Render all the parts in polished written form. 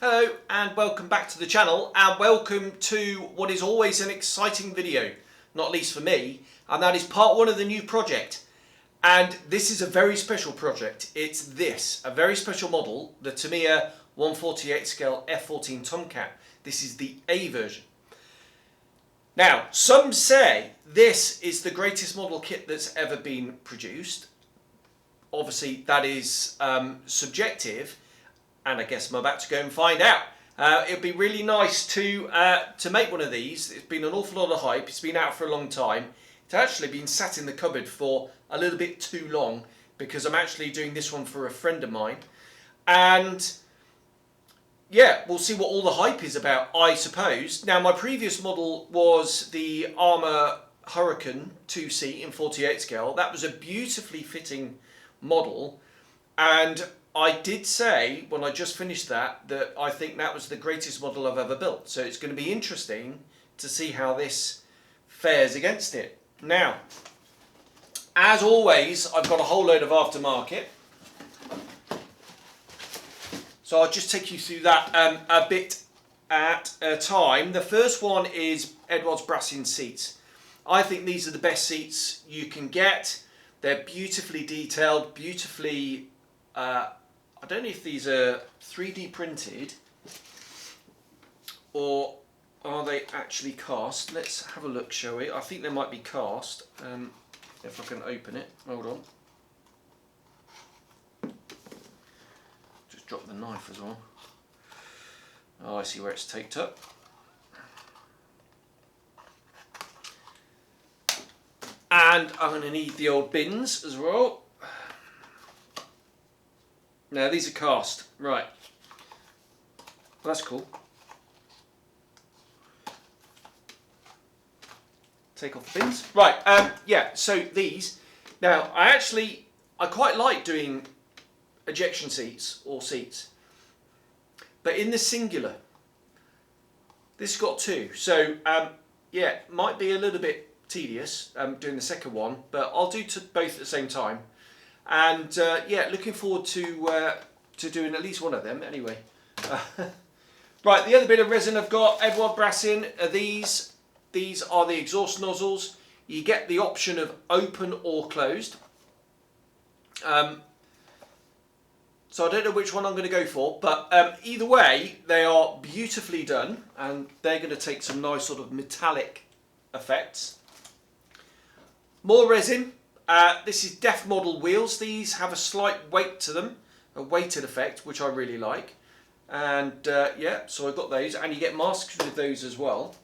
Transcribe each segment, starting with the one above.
Hello and welcome back to the channel, and welcome to what is always an exciting video, not least for me, and that is part one of the new project. And this is a very special project. It's a very special model, the Tamiya 1/48 scale F-14 Tomcat. This is the A version. Now, some say this is the greatest model kit that's ever been produced. Obviously, that is subjective. And I guess I'm about to go and find out. It'd be really nice to make one of these. It's been an awful lot of hype. It's been out for a long time. It's actually been sat in the cupboard for a little bit too long because I'm actually doing this one for a friend of mine. And yeah, we'll see what all the hype is about, I suppose. Now, my previous model was the Armour Hurricane 2-seat in 48 scale. That was a beautifully fitting model, and I did say when I just finished that I think that was the greatest model I've ever built. So it's going to be interesting to see how this fares against it. Now, as always, I've got a whole load of aftermarket. So I'll just take you through that a bit at a time. The first one is Edwards Brassin seats. I think these are the best seats you can get. They're beautifully detailed, beautifully I don't know if these are 3D printed or are they actually cast. Let's have a look, shall we? I think they might be cast. If I can open it. Hold on. Just drop the knife as well. Oh, I see where it's taped up. And I'm going to need the old bins as well. Now these are cast, right? Well, that's cool. Take off the bins, right? Yeah. So these. Now I quite like doing ejection seats or seats, but in the singular. This has got two, so yeah, might be a little bit tedious doing the second one, but I'll do both at the same time. And yeah, looking forward to doing at least one of them anyway. Right, the other bit of resin I've got, Edwards Brassin, are these. These are the exhaust nozzles. You get the option of open or closed. So I don't know which one I'm going to go for, but either way, they are beautifully done, and they're going to take some nice sort of metallic effects. More resin. This is Def model wheels. These have a slight weight to them, a weighted effect, which I really like. And yeah, so I've got those, and you get masks with those as well.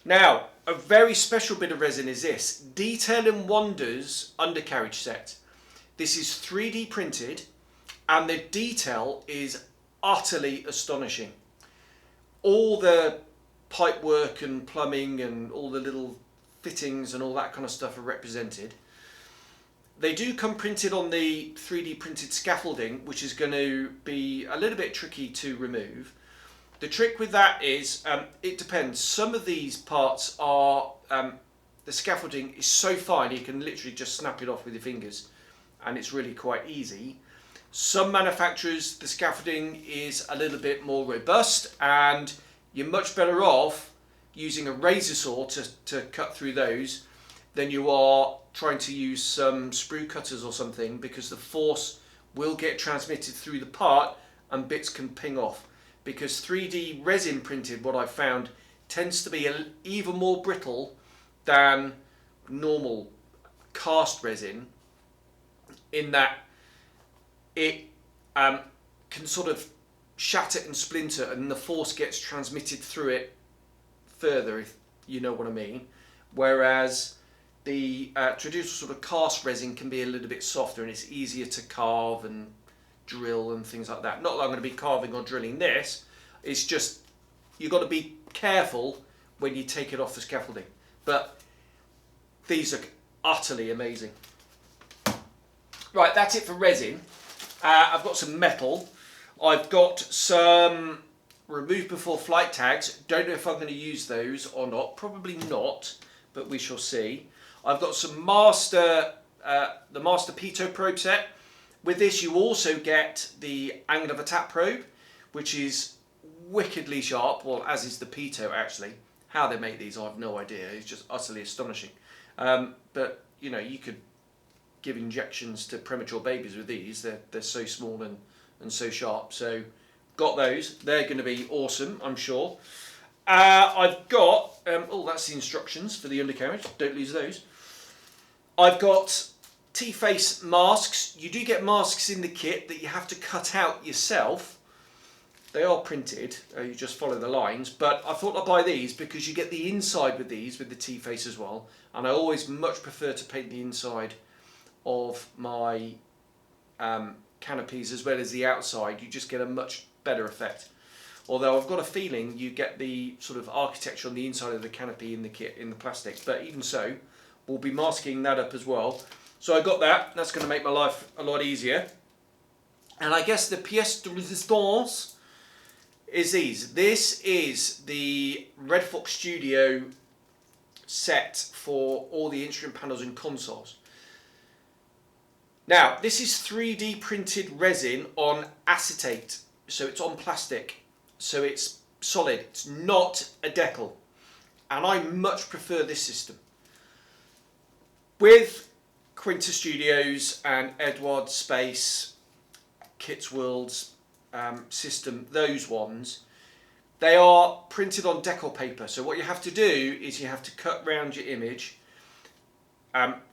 Now, a very special bit of resin is this Detail and Wonders undercarriage set. This is 3D printed, and the detail is utterly astonishing. All the pipe work and plumbing and all the little fittings and all that kind of stuff are represented. They do come printed on the 3D printed scaffolding, which is going to be a little bit tricky to remove. The trick with that is, it depends. Some of these parts are, the scaffolding is so fine you can literally just snap it off with your fingers, and it's really quite easy. Some manufacturers, the scaffolding is a little bit more robust, and you're much better off using a razor saw to cut through those than you are trying to use some sprue cutters or something, because the force will get transmitted through the part and bits can ping off. Because 3D resin printed, what I've found, tends to be even more brittle than normal cast resin, in that it can sort of shatter and splinter, and the force gets transmitted through it further, if you know what I mean. Whereas the traditional sort of cast resin can be a little bit softer, and it's easier to carve and drill and things like that. Not that I'm going to be carving or drilling this, it's just you've got to be careful when you take it off the scaffolding. But these are utterly amazing. Right, that's it for resin. I've got some metal. I've got some remove before flight tags. Don't know if I'm going to use those or not. Probably not, but we shall see. I've got some the Master Pitot probe set. With this, you also get the angle of attack probe, which is wickedly sharp, well, as is the pitot actually. How they make these, I have no idea. It's just utterly astonishing. But you know, you could give injections to premature babies with these. They're so small and so sharp. So got those. They're going to be awesome, I'm sure. I've got oh, that's the instructions for the undercarriage. Don't lose those. I've got T-face masks. You do get masks in the kit that you have to cut out yourself. They are printed, you just follow the lines, but I thought I'd buy these because you get the inside with these, with the T-face as well, and I always much prefer to paint the inside of my canopies as well as the outside. You just get a much better effect. Although I've got a feeling you get the sort of architecture on the inside of the canopy in the kit, in the plastic, but even so, we'll be masking that up as well. So I got that, that's going to make my life a lot easier. And I guess the pièce de résistance is these. This is the Red Fox Studio set for all the instrument panels and consoles. Now, this is 3D printed resin on acetate, so it's on plastic, so it's solid. It's not a decal, and I much prefer this system. With Quinta Studios and Edward Space, Kit's World's system, those ones, they are printed on decal paper. So what you have to do is you have to cut round your image.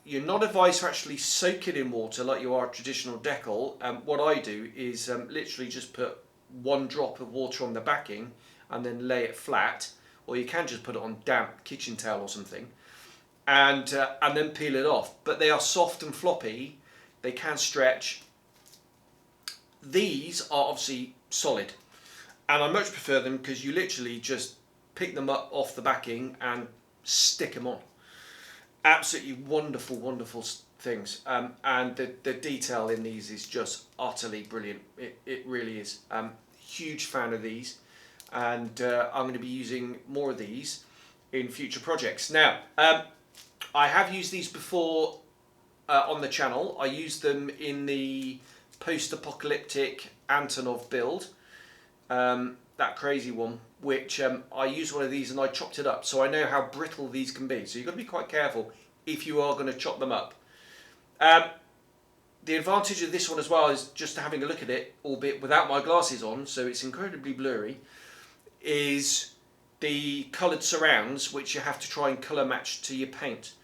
You're not advised to actually soak it in water like you are a traditional decal. What I do is literally just put 1 drop of water on the backing and then lay it flat, or you can just put it on damp kitchen towel or something, and then peel it off. But they are soft and floppy, they can stretch. These are obviously solid, and I much prefer them because you literally just pick them up off the backing and stick them on. Absolutely wonderful, wonderful things, and the detail in these is just utterly brilliant. It really is. Huge fan of these, and I'm going to be using more of these in future projects. Now, I have used these before on the channel. I used them in the post-apocalyptic Antonov build, that crazy one, which I used one of these and I chopped it up, so I know how brittle these can be. So you've got to be quite careful if you are going to chop them up. The advantage of this one as well is just having a look at it, albeit without my glasses on, so it's incredibly blurry, is the coloured surrounds, which you have to try and colour match to your paint.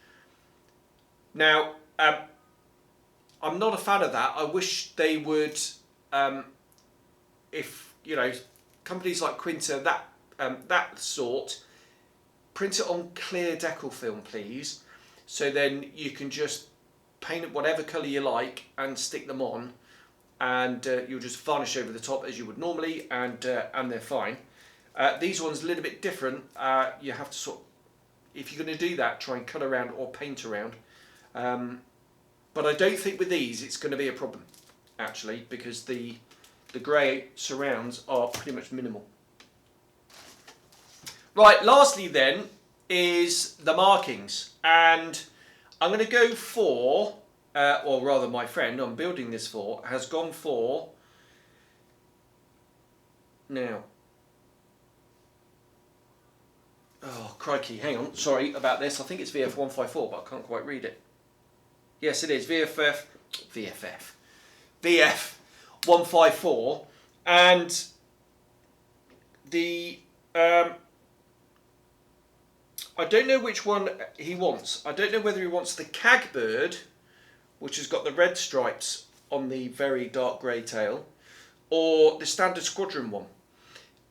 Now, I'm not a fan of that. I wish they would, if, you know, companies like Quinta, that sort, print it on clear decal film, please. So then you can just paint it whatever colour you like and stick them on, and you'll just varnish over the top as you would normally, and they're fine. These ones a little bit different. You have to sort of, if you're going to do that, try and cut around or paint around. But I don't think with these it's going to be a problem, actually, because the grey surrounds are pretty much minimal. Right, lastly then is the markings, and I'm going to go for, or rather my friend I'm building this for has gone for, now, oh crikey, hang on, sorry about this, I think it's VF154 but I can't quite read it. Yes, it is VF154, and the I don't know which one he wants. I don't know whether he wants the Cag Bird, which has got the red stripes on the very dark grey tail, or the standard Squadron one.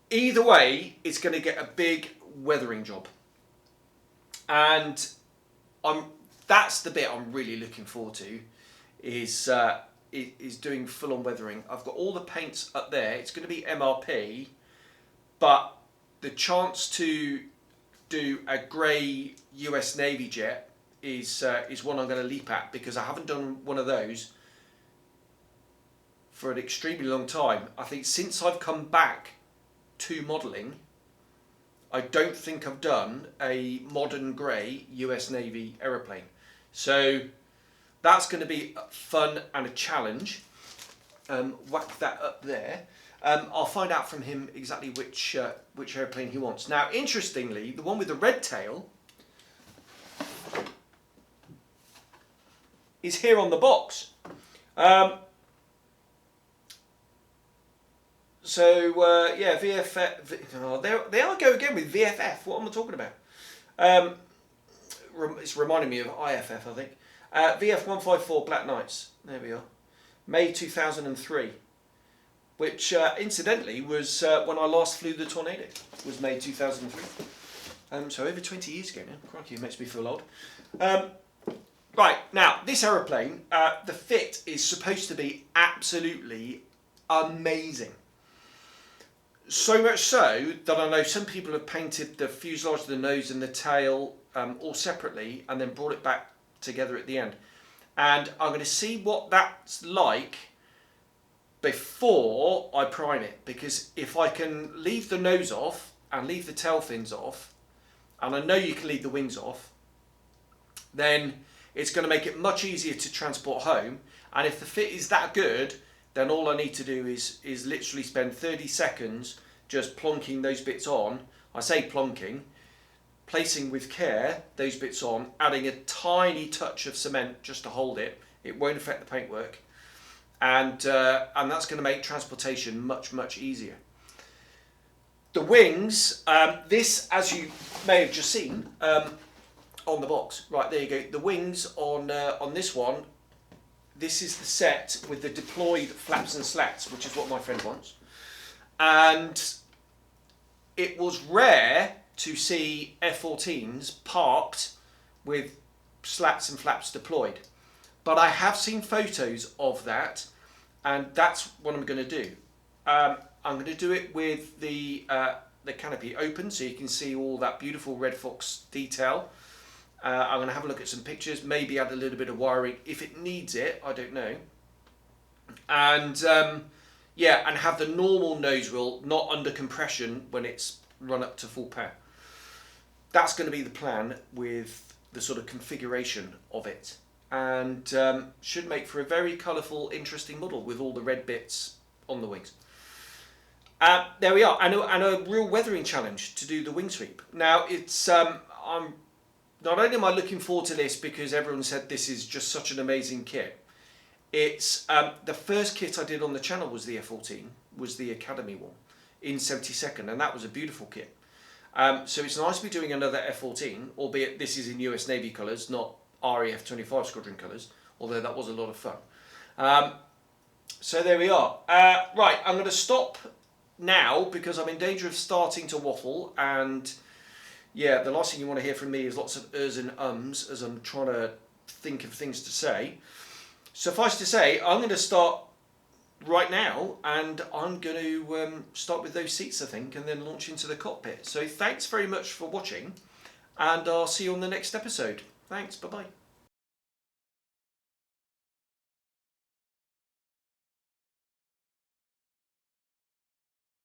Either way, it's going to get a big weathering job, and that's the bit I'm really looking forward to, is doing full-on weathering. I've got all the paints up there. It's going to be MRP, but the chance to do a grey US Navy jet is one I'm going to leap at, because I haven't done one of those for an extremely long time. I think since I've come back to modelling, I don't think I've done a modern grey US Navy aeroplane. So that's going to be fun and a challenge. Whack that up there. I'll find out from him exactly which airplane he wants. Now, interestingly, the one with the red tail is here on the box. Yeah, VFF. Oh, they are go again with VFF. What am I talking about? It's reminding me of IFF, I think. VF154 Black Knights. There we are. May 2003. Which, incidentally, was when I last flew the Tornado. Was May 2003. So over 20 years ago now. Crikey, it makes me feel old. Right, now, this aeroplane, the fit is supposed to be absolutely amazing. So much so that I know some people have painted the fuselage, the nose and the tail all separately and then brought it back together at the end. And I'm going to see what that's like before I prime it, because if I can leave the nose off and leave the tail fins off, and I know you can leave the wings off, then it's going to make it much easier to transport home. And if the fit is that good, then all I need to do is literally spend 30 seconds just plonking those bits on. I say plonking, placing with care those bits on, adding a tiny touch of cement just to hold it. It won't affect the paintwork, and that's going to make transportation much easier. The wings, this, as you may have just seen on the box, right there you go. The wings on this one. This is the set with the deployed flaps and slats, which is what my friend wants. And it was rare to see F-14s parked with slats and flaps deployed. But I have seen photos of that, and that's what I'm going to do. I'm going to do it with the canopy open so you can see all that beautiful Red Fox detail. I'm going to have a look at some pictures, maybe add a little bit of wiring if it needs it, I don't know. And yeah, and have the normal nose wheel not under compression when it's run up to full power. That's going to be the plan with the sort of configuration of it. And should make for a very colourful, interesting model with all the red bits on the wings. There we are, and a real weathering challenge to do the wing sweep. Now, it's not only am I looking forward to this because everyone said this is just such an amazing kit. It's the first kit I did on the channel was the F-14, was the Academy one in 72nd, and that was a beautiful kit. So it's nice to be doing another F-14, albeit this is in US Navy colours, not RAF 25 Squadron colours, although that was a lot of fun. So there we are. Right, I'm going to stop now because I'm in danger of starting to waffle, and yeah, the last thing you want to hear from me is lots of ers and ums as I'm trying to think of things to say. Suffice to say, I'm going to start right now, and I'm going to start with those seats, I think, and then launch into the cockpit. So thanks very much for watching, and I'll see you on the next episode. Thanks, bye-bye.